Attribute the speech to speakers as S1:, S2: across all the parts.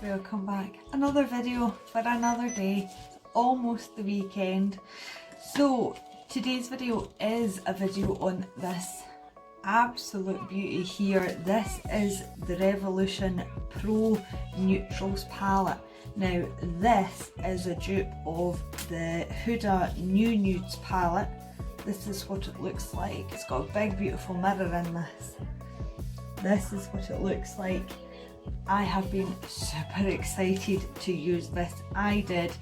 S1: welcome back. Another video for another day. It's almost the weekend. So today's video is a video on this absolute beauty here. This is the Revolution Pro Neutrals palette. Now this is a dupe of the Huda New Nudes palette. This is what it looks like. It's got a big beautiful mirror in this. This is what it looks like. I have been super excited to use this. I did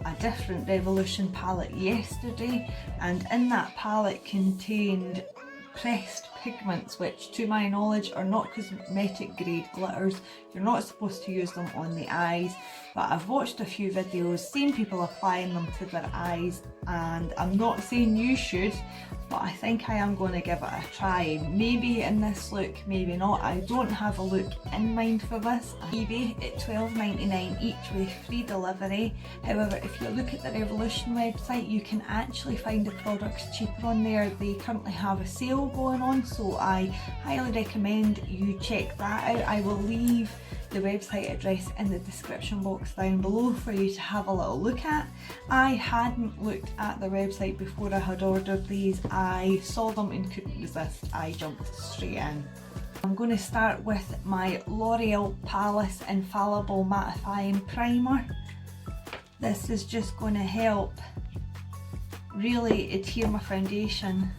S1: a different Revolution palette yesterday, and in that palette contained pressed pigments, which to my knowledge are not cosmetic grade glitters. You're not supposed to use them on the eyes, but I've watched a few videos, seen people applying them to their eyes, and I'm not saying you should, but I think I am going to give it a try. Maybe in this look, maybe not. I don't have a look in mind for this. eBay at $12.99 each with free delivery. However, if you look at the Revolution website, you can actually find the products cheaper on there. They currently have a sale going on, so I highly recommend you check that out. I will leave the website address in the description box down below for you to have a little look at. I hadn't looked at the website before I had ordered these. I saw them and couldn't resist. I jumped straight in. I'm going to start with my L'Oreal Palace Infallible Mattifying Primer. This is just going to help really adhere my foundation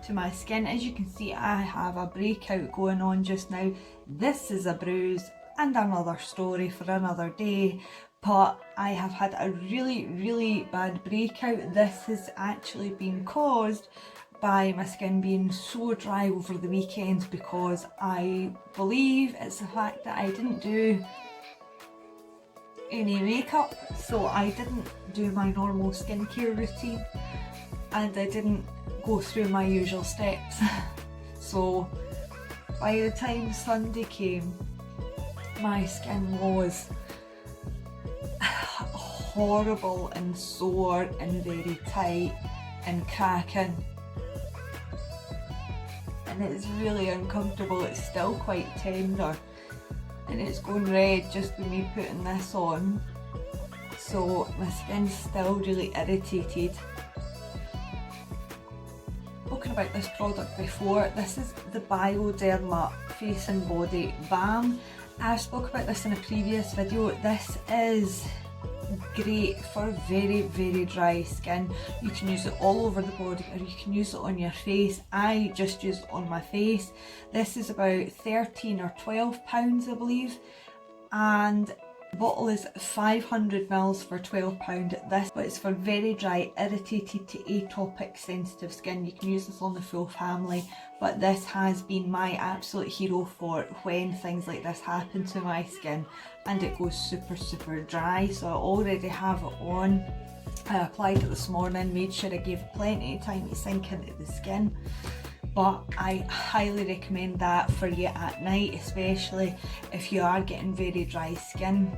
S1: to my skin. As you can see, I have a breakout going on just now. This is a bruise and another story for another day, but I have had a really bad breakout. This has actually been caused by my skin being so dry over the weekend, because I believe it's the fact that I didn't do any makeup, so I didn't do my normal skincare routine and I didn't go through my usual steps. So by the time Sunday came, my skin was horrible and sore and very tight and cracking, and it's really uncomfortable. It's still quite tender and it's going red just with me putting this on, so my skin's still really irritated. Spoken about this product before. This is the Bioderma Face and Body Balm. I spoke about this in a previous video. This is great for very dry skin. You can use it all over the body, or you can use it on your face. I just use it on my face. This is about 13 or 12 pounds, I believe, and the bottle is 500 ml for £12. This, but it's for very dry, irritated to atopic sensitive skin. You can use this on the full family, but this has been my absolute hero for when things like this happen to my skin and it goes super dry. So I already have it on. I applied it this morning, made sure I gave it plenty of time to sink into the skin. But I highly recommend that for you at night, especially if you are getting very dry skin.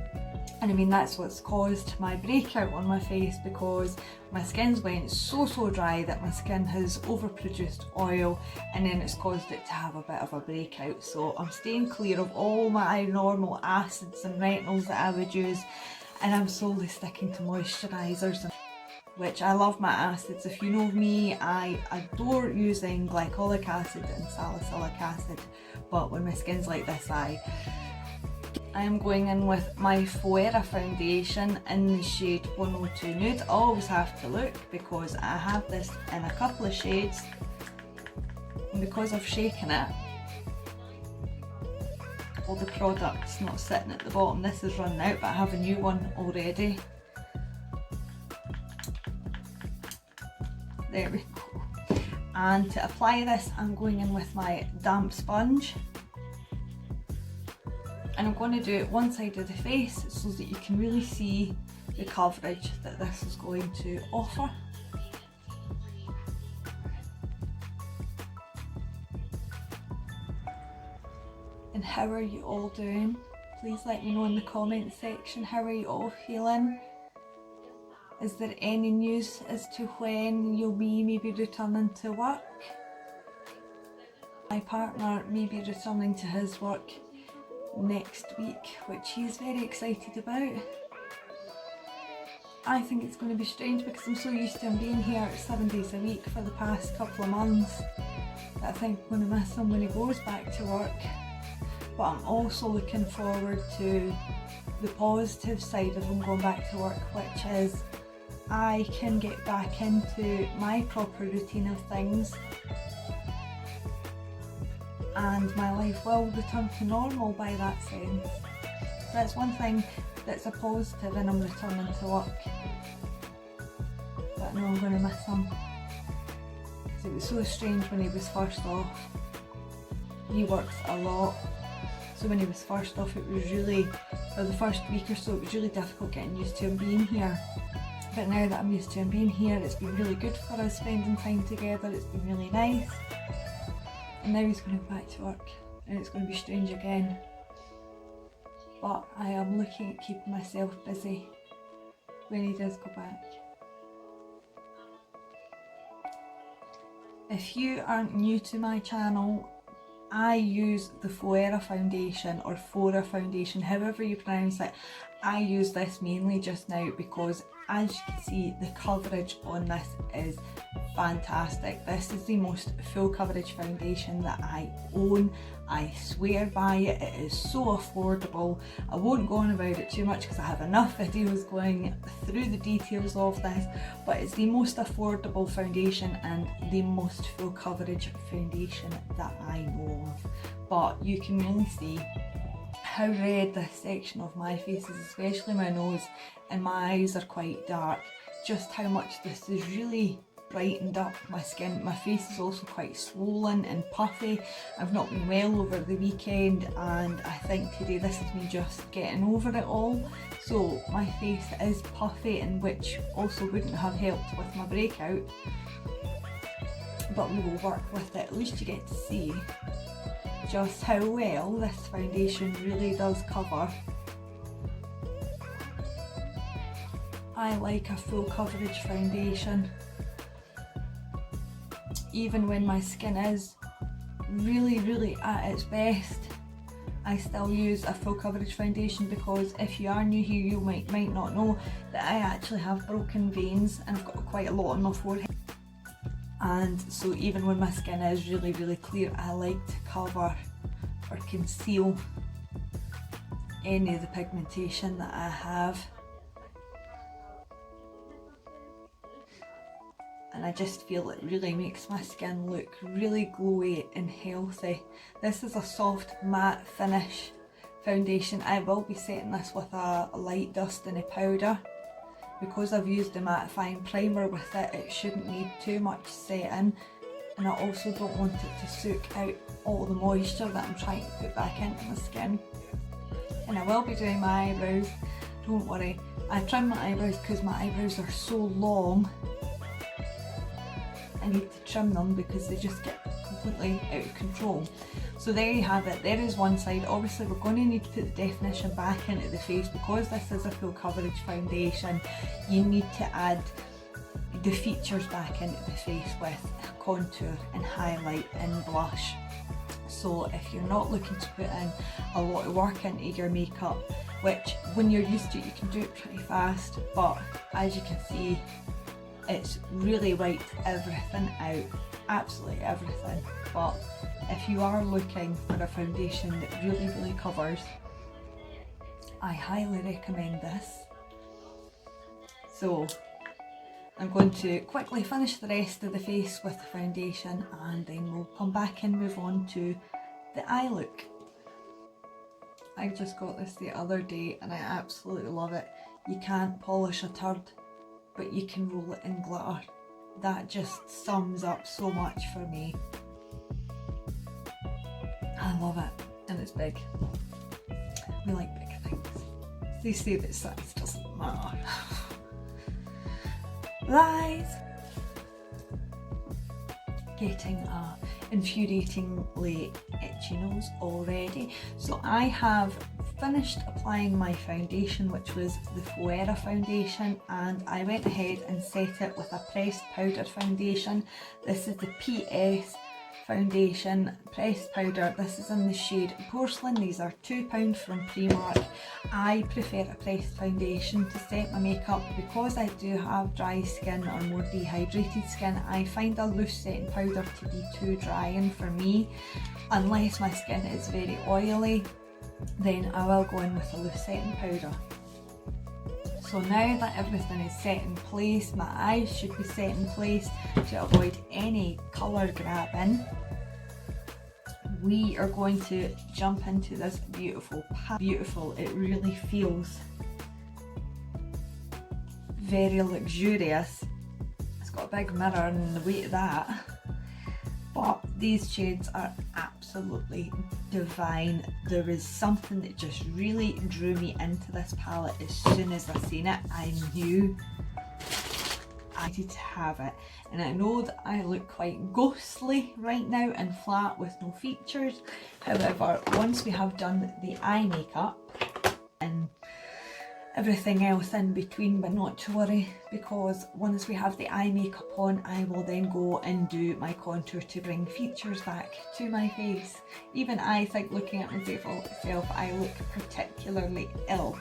S1: And I mean, that's what's caused my breakout on my face, because my skin's went so dry that my skin has overproduced oil, and then it's caused it to have a bit of a breakout. So I'm staying clear of all my normal acids and retinols that I would use, and I'm solely sticking to moisturisers, which I love my acids. If you know me, I adore using glycolic acid and salicylic acid, but when my skin's like this, I am going in with my Fuera foundation in the shade 102 Nude. I always have to look, because I have this in a couple of shades, and because I've shaken it, all the product's not sitting at the bottom. This is running out, but I have a new one already. There we go. And to apply this, I'm going in with my damp sponge, and I'm going to do it one side of the face so that you can really see the coverage that this is going to offer. And how are you all doing? Please let me know in the comment section, how are you all feeling? Is there any news as to when you'll be maybe returning to work? My partner may be returning to his work next week, which he is very excited about. I think it's going to be strange because I'm so used to him being here 7 days a week for the past couple of months that I think I'm going to miss him when he goes back to work. But I'm also looking forward to the positive side of him going back to work, which is I can get back into my proper routine of things and my life will return to normal by that sense. So that's one thing that's a positive in him returning to work. But I know I'm going to miss him. Because it was so strange when he was first off. He works a lot. So when he was first off, it was really, for the first week or so, it was really difficult getting used to him being here. But now that I'm used to him being here, it's been really good for us spending time together. It's been really nice. And now he's going to go back to work and it's going to be strange again. But I am looking at keeping myself busy when he does go back. If you aren't new to my channel, I use the Fora foundation or Fora foundation, however you pronounce it. I use this mainly just now because, as you can see, the coverage on this is fantastic. This is the most full coverage foundation that I own. I swear by it. It is so affordable. I won't go on about it too much because I have enough videos going through the details of this, but it's the most affordable foundation and the most full coverage foundation that I know of. But you can really see how red this section of my face is, especially my nose, and my eyes are quite dark. Just how much this has really brightened up my skin. My face is also quite swollen and puffy. I've not been well over the weekend and I think today this is me just getting over it all. So my face is puffy, and which also wouldn't have helped with my breakout. But we will work with it. At least you get to see just how well this foundation really does cover. I like a full coverage foundation. Even when my skin is really at its best, I still use a full coverage foundation because if you are new here, you might not know that I actually have broken veins and I've got quite a lot on my forehead. And so even when my skin is really clear, I like to cover or conceal any of the pigmentation that I have. And I just feel it really makes my skin look really glowy and healthy. This is a soft matte finish foundation. I will be setting this with a light dusty powder. Because I've used a mattifying primer with it, it shouldn't need too much setting, and I also don't want it to soak out all the moisture that I'm trying to put back into my skin. And I will be doing my eyebrows, don't worry. I trim my eyebrows because my eyebrows are so long. I need to trim them because they just get completely out of control. So there you have it, there is one side. Obviously we're going to need to put the definition back into the face because this is a full coverage foundation. You need to add the features back into the face with contour and highlight and blush. So if you're not looking to put in a lot of work into your makeup, which when you're used to it you can do it pretty fast, but as you can see it's really wiped everything out, absolutely everything. But if you are looking for a foundation that really covers, I highly recommend this. So I'm going to quickly finish the rest of the face with the foundation and then we'll come back and move on to the eye look. I just got this the other day and I absolutely love it. You can't polish a turd, but you can roll it in glitter. That just sums up so much for me. I love it, and it's big. We like big things. They say that size doesn't matter. Lies! Getting a infuriatingly itchy nose already. So I have finished applying my foundation, which was the Fora foundation, and I went ahead and set it with a pressed powder foundation. This is the PS foundation pressed powder. This is in the shade Porcelain. These are £2 from Primark. I prefer a pressed foundation to set my makeup because I do have dry skin or more dehydrated skin. I find a loose setting powder to be too drying for me. Unless my skin is very oily, then I will go in with a loose setting powder. So now that everything is set in place, my eyes should be set in place to avoid any colour grabbing. We are going to jump into this beautiful palette. Beautiful, it really feels very luxurious. It's got a big mirror and the weight of that. But these shades are absolutely divine. There is something that just really drew me into this palette. As soon as I seen it, I knew I needed to have it. And I know that I look quite ghostly right now and flat with no features. However, once we have done the eye makeup and everything else in between, but not to worry, because once we have the eye makeup on, I will then go and do my contour to bring features back to my face. Even I think, looking at myself, I look particularly ill.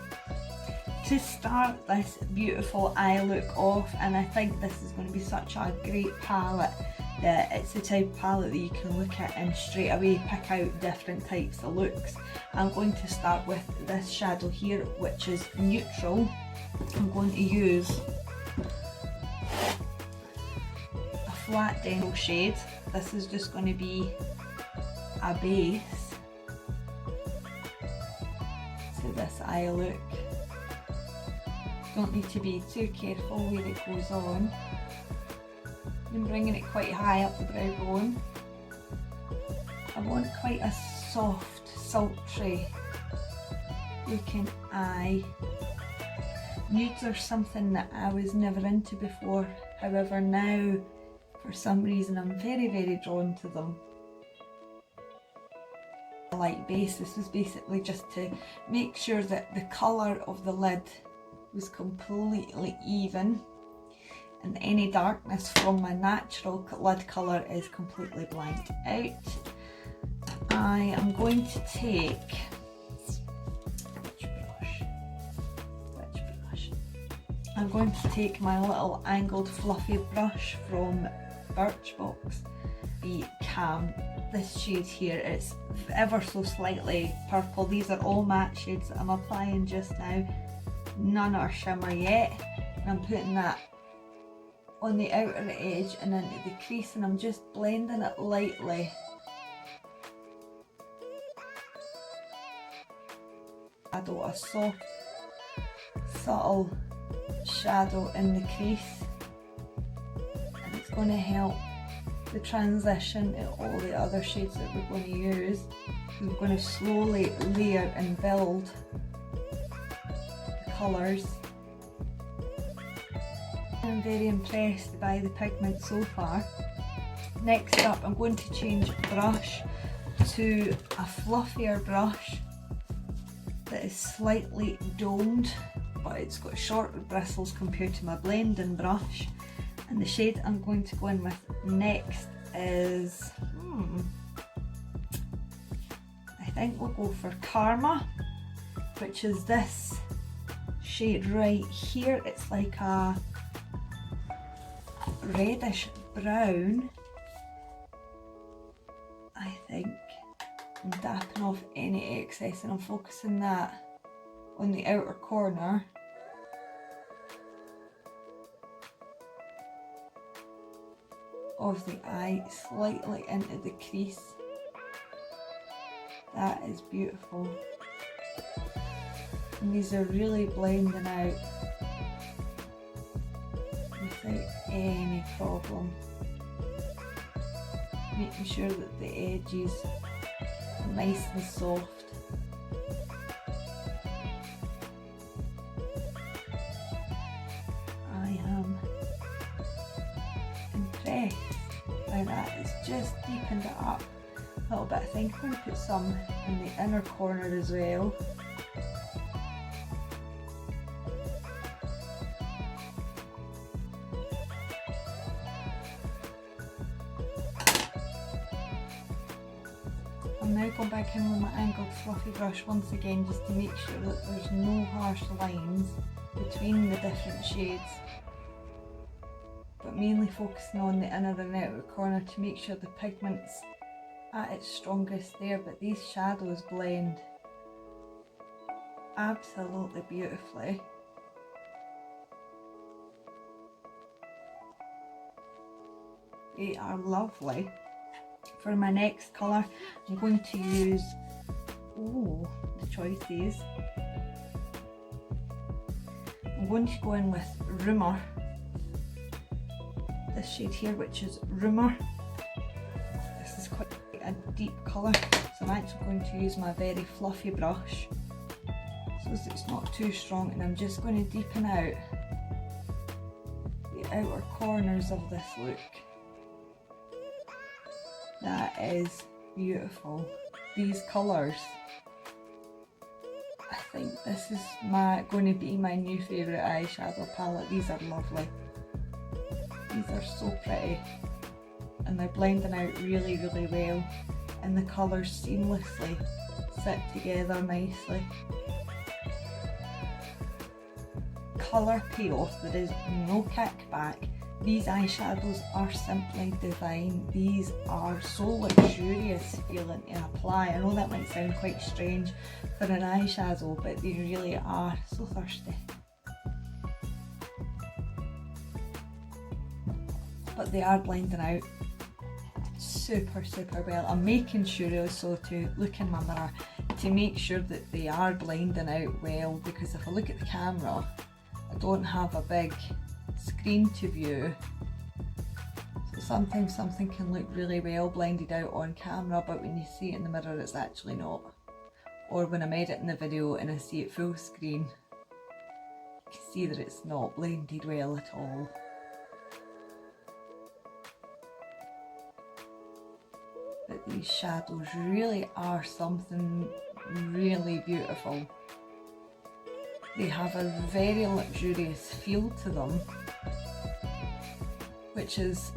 S1: To start this beautiful eye look off, and I think this is going to be such a great palette, that it's the type of palette that you can look at and straight away pick out different types of looks. I'm going to start with this shadow here, which is neutral. I'm going to use a flat dental shade. This is just going to be a base to this eye look. Don't need to be too careful where it goes on. I'm bringing it quite high up the brow bone. I want quite a soft, sultry looking eye. Nudes are something that I was never into before. However, now for some reason I'm very, very drawn to them. A light base. This was basically just to make sure that the colour of the lid was completely even, and any darkness from my natural lid colour is completely blanked out. I am going to take which brush? I'm going to take my little angled fluffy brush from Birchbox. Be Calm. This shade here, it's ever so slightly purple. These are all matte shades that I'm applying just now. None are shimmer yet. And I'm putting that on the outer edge and into the crease, and I'm just blending it lightly. Shadow, a soft, subtle shadow in the crease, and it's going to help the transition to all the other shades that we're going to use. We're going to slowly layer and build the colours. I'm very impressed by the pigment so far. Next up, I'm going to change brush to a fluffier brush that is slightly domed, but it's got shorter bristles compared to my blending brush. And the shade I'm going to go in with next is, I think we'll go for Karma, which is this shade right here. It's like a reddish brown, I think. I'm dapping off any excess and I'm focusing that on the outer corner. Of the eye, slightly into the crease. That is beautiful. And these are really blending out without any problem. Making sure that the edges are nice and soft. I am impressed by that. It's just deepened it up a little bit. I think I'm going to put some in the inner corner as well. back in with my angled fluffy brush once again, just to make sure that there's no harsh lines between the different shades, but mainly focusing on the inner and outer corner to make sure the pigment's at its strongest there. But these shadows blend absolutely beautifully. They are lovely. For my next colour, I'm going to use, the choices. I'm going to go in with Rumour, this shade here, which is Rumour. This is quite a deep colour, so I'm actually going to use my very fluffy brush so that it's not too strong, and I'm just going to deepen out the outer corners of this look. That is beautiful. These colours, I think this is going to be my new favourite eyeshadow palette. These are lovely. These are so pretty, and they're blending out really, really well, and the colours seamlessly sit together nicely. Colour payoff, there is no kickback. These eyeshadows are simply divine. These are so luxurious feeling to apply. I know that might sound quite strange for an eyeshadow, but they really are. So thirsty. But they are blending out super, super well. I'm making sure also to look in my mirror to make sure that they are blending out well, because if I look at the camera, I don't have a big screen to view, so sometimes something can look really well blended out on camera, but when you see it in the mirror it's actually not. Or when I'm editing the video and I see it full screen, you can see that it's not blended well at all. But these shadows really are something really beautiful. They have a very luxurious feel to them, which is,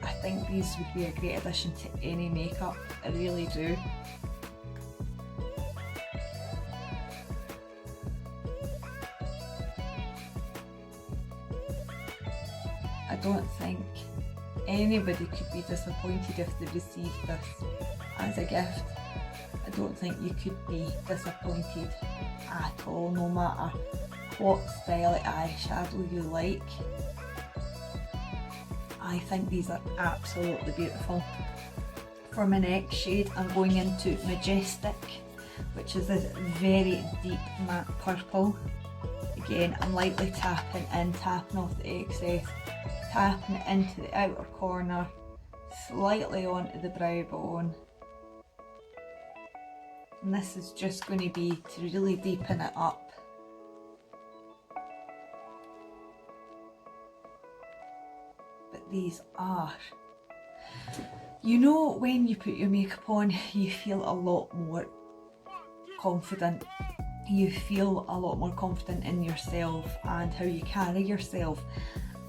S1: I think these would be a great addition to any makeup. I really do. I don't think anybody could be disappointed if they received this as a gift. I don't think you could be disappointed at all, no matter what style of eyeshadow you like. I think these are absolutely beautiful. For my next shade, I'm going into Majestic, which is this very deep matte purple. Again, I'm lightly tapping off the excess, tapping it into the outer corner, slightly onto the brow bone. And this is just going to be to really deepen it up. But these are, you know, when you put your makeup on, you feel a lot more confident. You feel a lot more confident in yourself and how you carry yourself.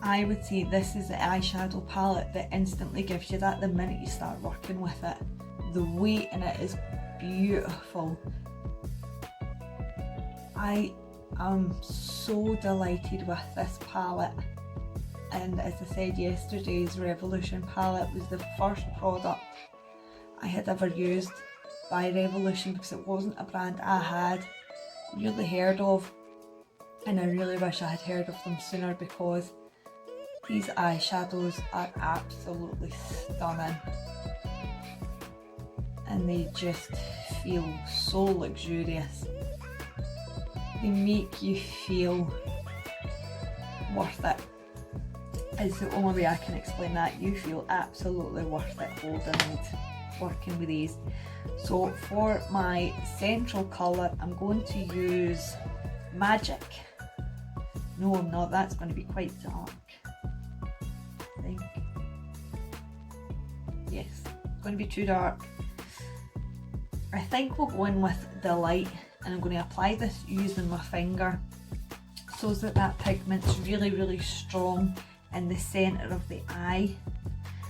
S1: I would say this is the eyeshadow palette that instantly gives you that the minute you start working with it. The weight in it is beautiful. I am so delighted with this palette, and as I said, yesterday's Revolution palette was the first product I had ever used by Revolution, because it wasn't a brand I had really heard of, and I really wish I had heard of them sooner, because these eyeshadows are absolutely stunning. And they just feel so luxurious. They make you feel worth it. Is the only way I can explain that. You feel absolutely worth it holding and working with these. So for my central colour, I'm going to use Magic. No, I'm not. That's going to be quite dark, I think. Yes, it's going to be too dark. I think we'll go in with Delight, and I'm going to apply this using my finger so that that pigment's really, really strong in the centre of the eye.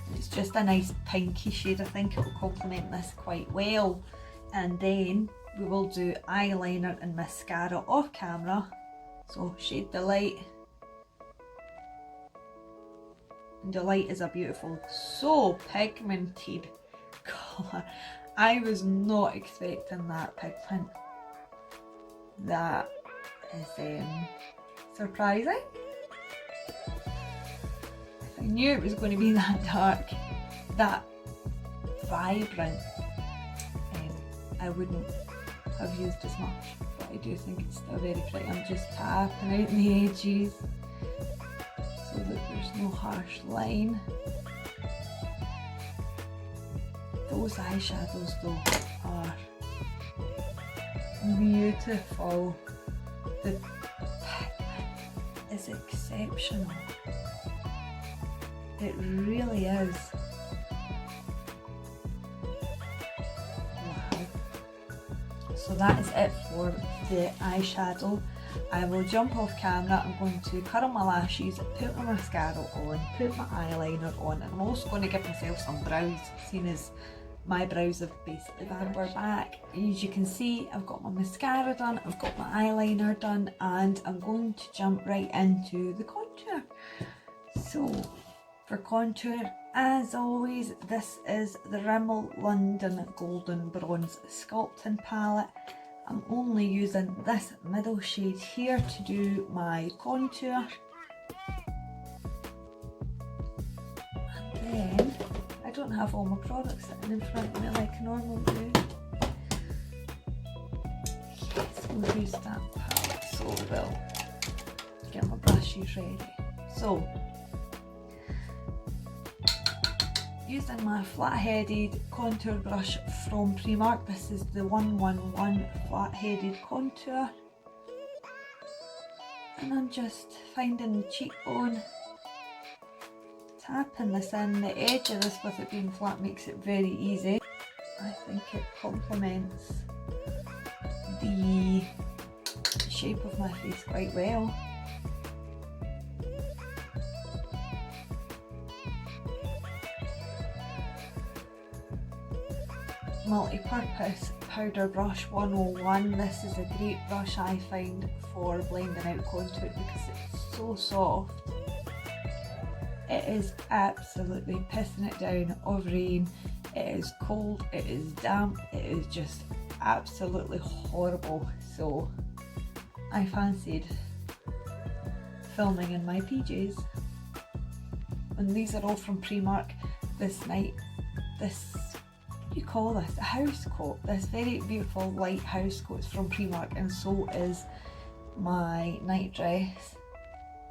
S1: And it's just a nice pinky shade. I think it will complement this quite well. and then we will do eyeliner and mascara off camera. So shade the light, and the light is a beautiful, so pigmented colour. I was not expecting that pigment. That is surprising. If I knew it was going to be that dark, that vibrant, I wouldn't have used as much, but I do think it's still very pretty. I'm just tapping out the edges so that there's no harsh line. Those eyeshadows though are beautiful. The pigment is exceptional. It really is. Wow. So that is it for the eyeshadow. I will jump off camera. I'm going to curl my lashes, put my mascara on, put my eyeliner on, and I'm also going to give myself some brows, seeing as my brows have basically been. We're back. As you can see, I've got my mascara done, I've got my eyeliner done, and I'm going to jump right into the contour. So for contour, as always, this is the Rimmel London Golden Bronze Sculpting palette. I'm only using this middle shade here to do my contour. And then, I don't have all my products sitting in front of me like I normally do. Yes, we'll use that palette, so we'll get my brushes ready. So, using my flat-headed contour brush from Primark, this is the 111 flat-headed contour, and I'm just finding the cheekbone, tapping this in. The edge of this with it being flat makes it very easy. I think it complements the shape of my face quite well. Multi-purpose powder brush 101. This is a great brush I find for blending out contour because it's so soft. It is absolutely pissing it down of rain. It is cold, it is damp, it is just absolutely horrible. So I fancied filming in my PJs. And these are all from Primark. This what do you call this? A house coat. This very beautiful light house coat is from Primark, and so is my night dress.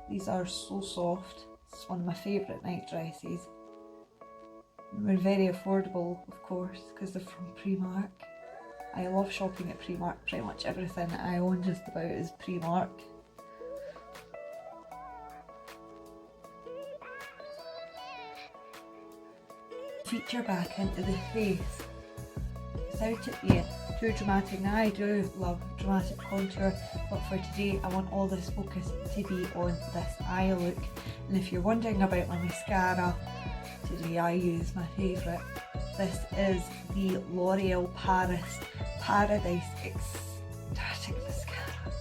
S1: These are so soft. It's one of my favourite night dresses. They're very affordable, of course, because they're from Primark. I love shopping at Primark. Pretty much everything that I own just about is Primark. Feature back into the face without it being too dramatic. Now I do love dramatic contour, but for today I want all this focus to be on this eye look. And if you're wondering about my mascara, today I use my favourite. This is the L'Oreal Paris Paradise Ecstatic Mascara.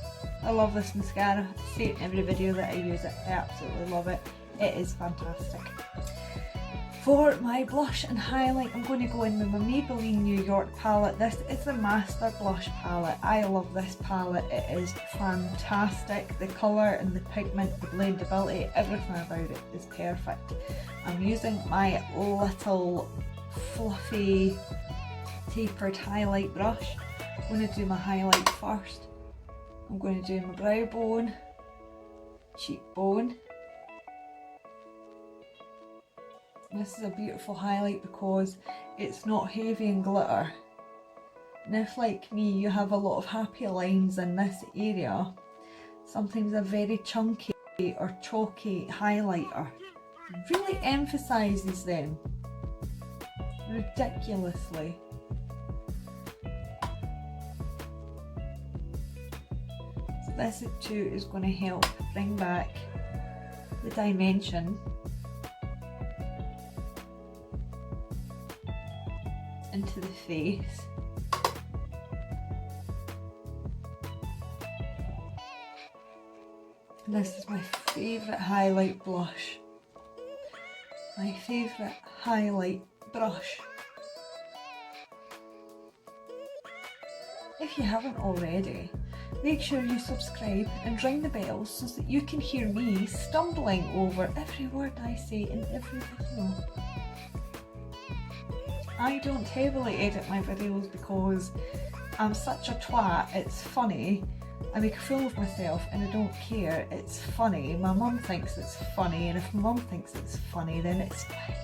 S1: I love this mascara. I say it in every video that I use it. I absolutely love it. It is fantastic. For my blush and highlight, I'm going to go in with my Maybelline New York palette. This is the Master Blush palette. I love this palette. It is fantastic. The colour and the pigment, the blendability, everything about it is perfect. I'm using my little fluffy tapered highlight brush. I'm going to do my highlight first. I'm going to do my brow bone, cheekbone. This is a beautiful highlight because it's not heavy and glitter. And if, like me, you have a lot of happy lines in this area, sometimes a very chunky or chalky highlighter really emphasises them ridiculously. So this too is going to help bring back the dimension into the face. And this is my favourite highlight blush. My favourite highlight brush. If you haven't already, make sure you subscribe and ring the bell so that you can hear me stumbling over every word I say in every video. I don't heavily edit my videos because I'm such a twat, it's funny. I make a fool of myself and I don't care, it's funny. My mum thinks it's funny, and if my mum thinks it's funny then it's fine.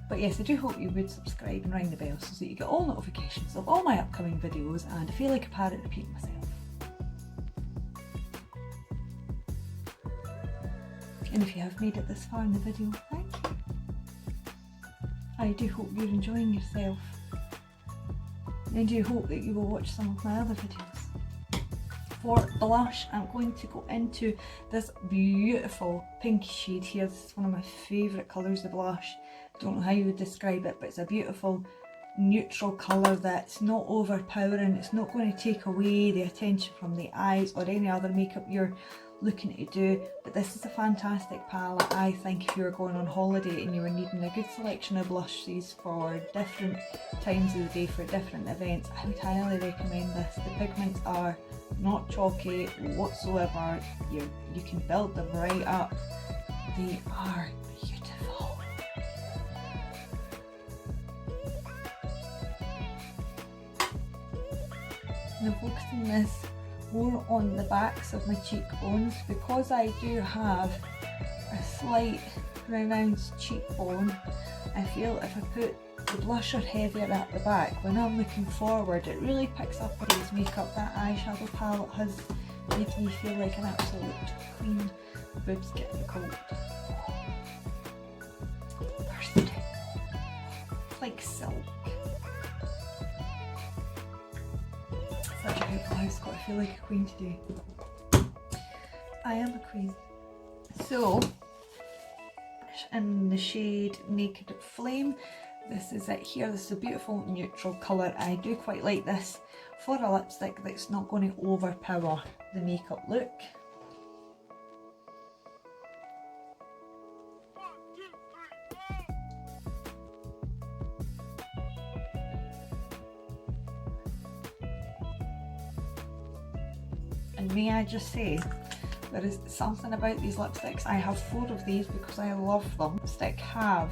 S1: But yes, I do hope you would subscribe and ring the bell so that you get all notifications of all my upcoming videos, and I feel like a parrot repeating myself. And if you have made it this far in the video, thank you. I do hope you're enjoying yourself. And I do hope that you will watch some of my other videos. For blush, I'm going to go into this beautiful pink shade here. This is one of my favourite colours of blush. Don't know how you would describe it, but it's a beautiful neutral colour that's not overpowering. It's not going to take away the attention from the eyes or any other makeup you're looking to do, but this is a fantastic palette. I think if you were going on holiday and you were needing a good selection of blushes for different times of the day, for different events, I would highly recommend this. The pigments are not chalky whatsoever. You can build them right up. They are beautiful. Now focusing this more on the backs of my cheekbones, because I do have a slight pronounced cheekbone. I feel if I put the blusher heavier at the back, when I'm looking forward, it really picks up on this makeup. That eyeshadow palette has made me feel like an absolute queen. The boobs getting cold. Bursting. Like silk. Such a beautiful house, got to feel like a queen today. I am a queen. So, in the shade Naked Flame, this is it here. This is a beautiful neutral colour. I do quite like this for a lipstick that's not going to overpower the makeup look. And may I just say, there is something about these lipsticks. I have 4 of these because I love them. Lipstick have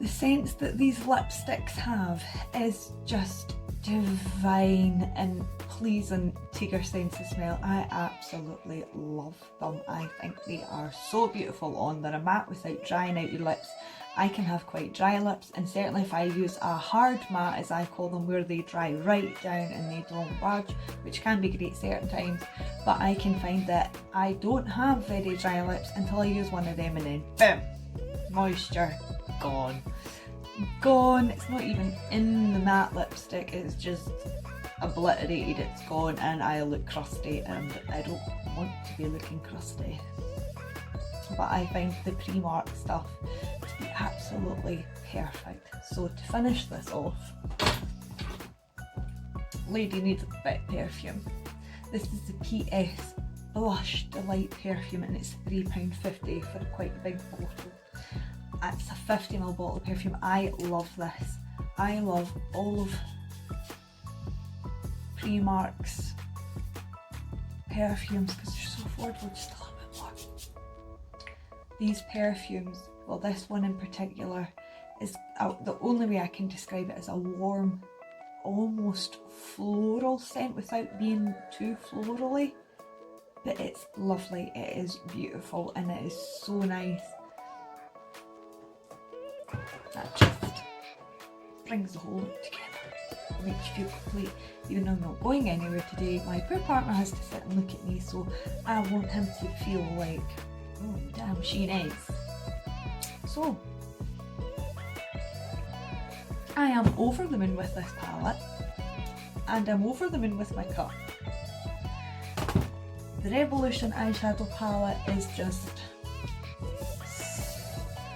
S1: the scents that these lipsticks have is just divine and pleasing to your sense of smell. I absolutely love them. I think they are so beautiful on. They're a matte without drying out your lips. I can have quite dry lips, and certainly if I use a hard matte, as I call them, where they dry right down and they don't budge, which can be great certain times, but I can find that I don't have very dry lips until I use one of them, and then boom, moisture gone. Gone. It's not even in the matte lipstick, it's just obliterated, it's gone, and I look crusty, and I don't want to be looking crusty. But I find the Primark stuff to be absolutely perfect. So to finish this off, lady needs a bit of perfume. This is the PS Blush Delight perfume, and it's £3.50 for quite a big bottle. It's a 50ml bottle of perfume. I love this. I love all of Primark's perfumes because they're so affordable, just a little bit more. These perfumes, well, this one in particular, is the only way I can describe it as a warm, almost floral scent without being too florally. But it's lovely, it is beautiful, and it is so nice. That just brings the whole look together. It makes you feel complete. Even though I'm not going anywhere today, my poor partner has to sit and look at me, so I want him to feel like, oh damn, she is. So, I am over the moon with this palette, and I'm over the moon with my cup. The Revolution eyeshadow palette is just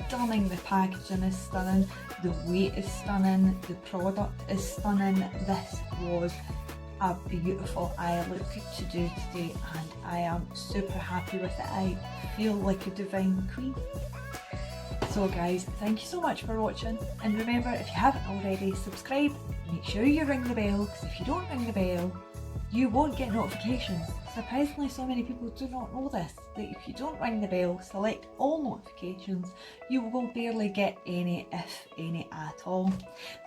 S1: stunning. The packaging is stunning, the weight is stunning, the product is stunning. This was a beautiful eye look to do today, and I am super happy with it. I feel like a divine queen. So guys, thank you so much for watching, and remember, if you haven't already, subscribe, make sure you ring the bell, because if you don't ring the bell you won't get notifications. Surprisingly, so many people do not know this, that if you don't ring the bell, select all notifications, you will barely get any, if any at all.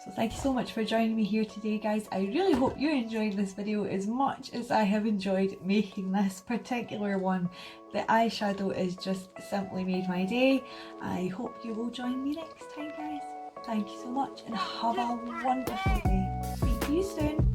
S1: So thank you so much for joining me here today guys. I really hope you enjoyed this video as much as I have enjoyed making this particular one. The eyeshadow is just simply made my day. I hope you will join me next time guys. Thank you so much and have a wonderful day. Speak to you soon.